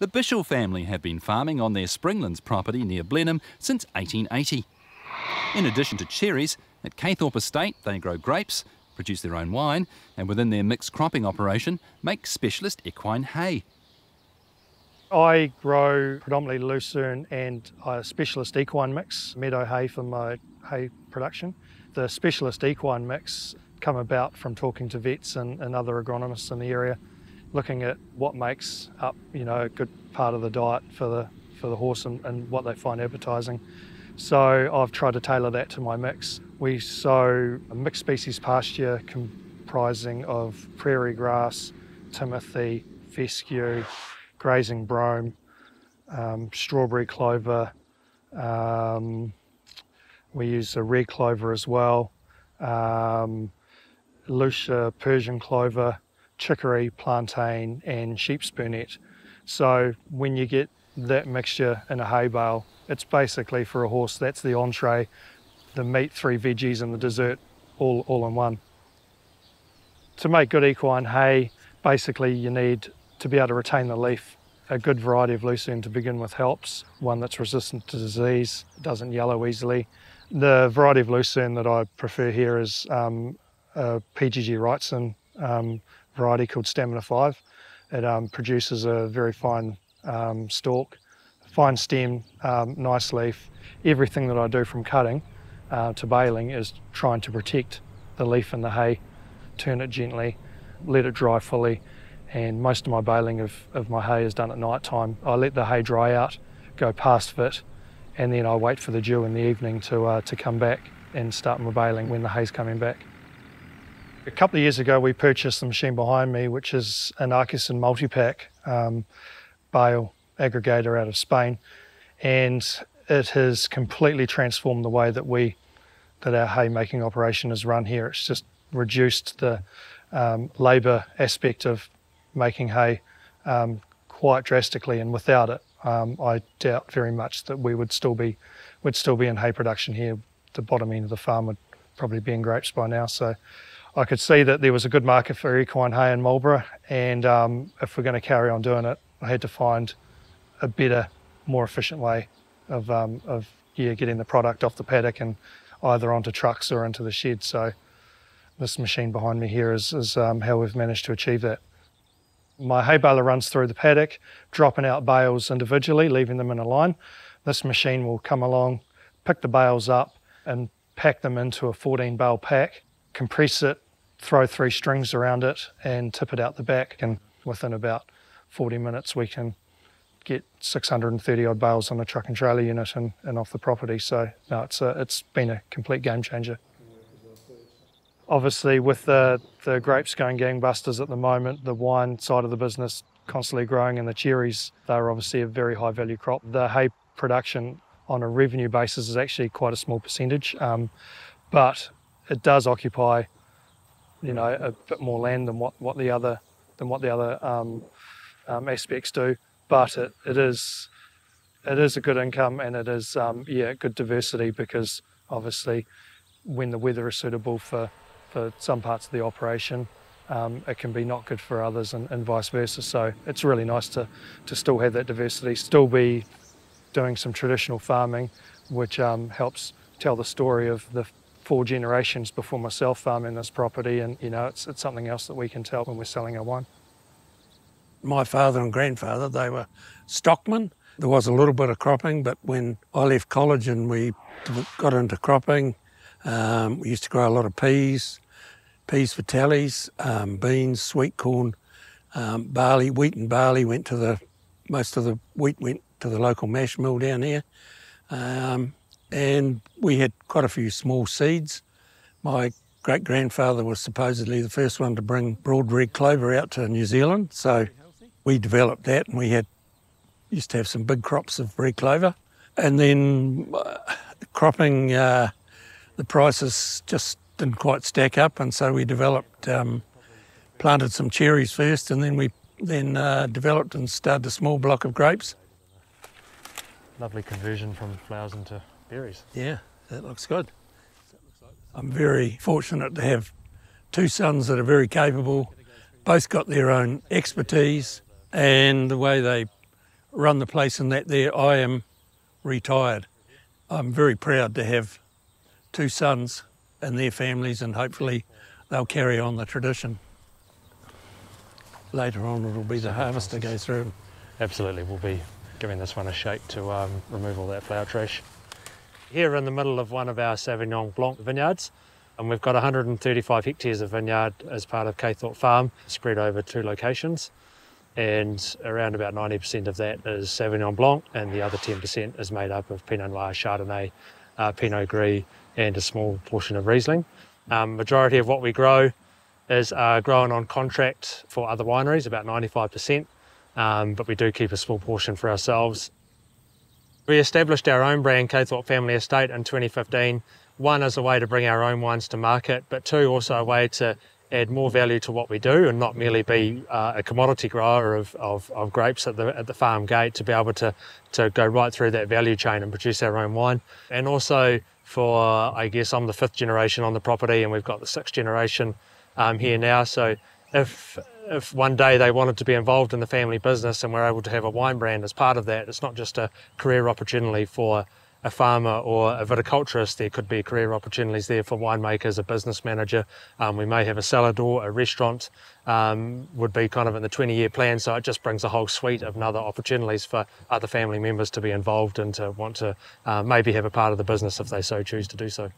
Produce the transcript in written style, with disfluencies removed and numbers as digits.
The Bishel family have been farming on their Springlands property near Blenheim since 1880. In addition to cherries, at Caythorpe Estate they grow grapes, produce their own wine, and within their mixed cropping operation make specialist equine hay. I grow predominantly lucerne and a specialist equine mix, meadow hay for my hay production. The specialist equine mix come about from talking to vets and other agronomists in the area, looking at what makes up, a good part of the diet for the horse and what they find appetising. So I've tried to tailor that to my mix. We sow a mixed species pasture comprising of prairie grass, timothy, fescue, grazing brome, strawberry clover. We use a red clover as well, Lucia Persian clover, chicory, plantain and sheep's burnet. So when you get that mixture in a hay bale, it's basically for a horse, that's the entree, the meat, 3 veggies and the dessert all in one. To make good equine hay, basically you need to be able to retain the leaf. A good variety of lucerne to begin with helps, one that's resistant to disease, doesn't yellow easily. The variety of lucerne that I prefer here is a PGG Wrightson variety called Stamina 5. It produces a very fine stalk, fine stem, nice leaf. Everything that I do from cutting to baling is trying to protect the leaf in the hay, turn it gently, let it dry fully, and most of my baling of my hay is done at night time. I let the hay dry out, go past fit, and then I wait for the dew in the evening to come back and start my baling when the hay's coming back. A couple of years ago we purchased the machine behind me, which is an Artisan multi-pack bale aggregator out of Spain, and it has completely transformed the way that our hay making operation is run here. It's just reduced the labour aspect of making hay quite drastically, and without it I doubt very much that we'd still be in hay production here. The bottom end of the farm would probably be in grapes by now. So I could see that there was a good market for equine hay in Marlborough, and if we're going to carry on doing it, I had to find a better, more efficient way of getting the product off the paddock and either onto trucks or into the shed. So this machine behind me here is how we've managed to achieve that. My hay baler runs through the paddock, dropping out bales individually, leaving them in a line. This machine will come along, pick the bales up and pack them into a 14 bale pack, compress it, throw 3 strings around it and tip it out the back, and within about 40 minutes we can get 630 odd bales on a truck and trailer unit and off the property. So no, it's been a complete game changer. Obviously with the grapes going gangbusters at the moment, the wine side of the business constantly growing, and the cherries, they're obviously a very high value crop. The hay production on a revenue basis is actually quite a small percentage, but it does occupy a bit more land than what the other aspects do. But it is a good income, and it is good diversity, because obviously when the weather is suitable for some parts of the operation, it can be not good for others, and vice versa. So it's really nice to still have that diversity, still be doing some traditional farming, which helps tell the story of the 4 generations before myself farming this property, and it's something else that we can tell when we're selling our wine. My father and grandfather, they were stockmen. There was a little bit of cropping, but when I left college and we got into cropping, we used to grow a lot of peas for tallies, beans, sweet corn, barley, wheat and barley most of the wheat went to the local mash mill down here. And we had quite a few small seeds. My great-grandfather was supposedly the first one to bring broad red clover out to New Zealand, so we developed that, and we used to have some big crops of red clover. And then cropping, the prices just didn't quite stack up, and so we planted some cherries first, and then we developed and started a small block of grapes. Lovely conversion from flowers into berries. Yeah, that looks good. I'm very fortunate to have 2 sons that are very capable, both got their own expertise, and the way they run the place and that there, I am retired. I'm very proud to have 2 sons and their families, and hopefully they'll carry on the tradition. Later on it'll be the harvester go through. Absolutely, we'll be giving this one a shake to remove all that flower trash. Here in the middle of one of our Sauvignon Blanc vineyards, and we've got 135 hectares of vineyard as part of Caythorpe Farm, spread over 2 locations, and around about 90% of that is Sauvignon Blanc, and the other 10% is made up of Pinot Noir, Chardonnay, Pinot Gris, and a small portion of Riesling. Majority of what we grow is grown on contract for other wineries, about 95%, but we do keep a small portion for ourselves. We established our own brand, Caythorpe Family Estate, in 2015. 1 as a way to bring our own wines to market, but 2 also a way to add more value to what we do and not merely be a commodity grower of grapes at the farm gate, to be able to go right through that value chain and produce our own wine. And also for, I guess I'm the 5th generation on the property, and we've got the 6th generation here now. So if one day they wanted to be involved in the family business and we're able to have a wine brand as part of that, it's not just a career opportunity for a farmer or a viticulturist. There could be career opportunities there for winemakers, a business manager. We may have a cellar door, a restaurant would be kind of in the 20-year plan. So it just brings a whole suite of other opportunities for other family members to be involved and to want to maybe have a part of the business if they so choose to do so.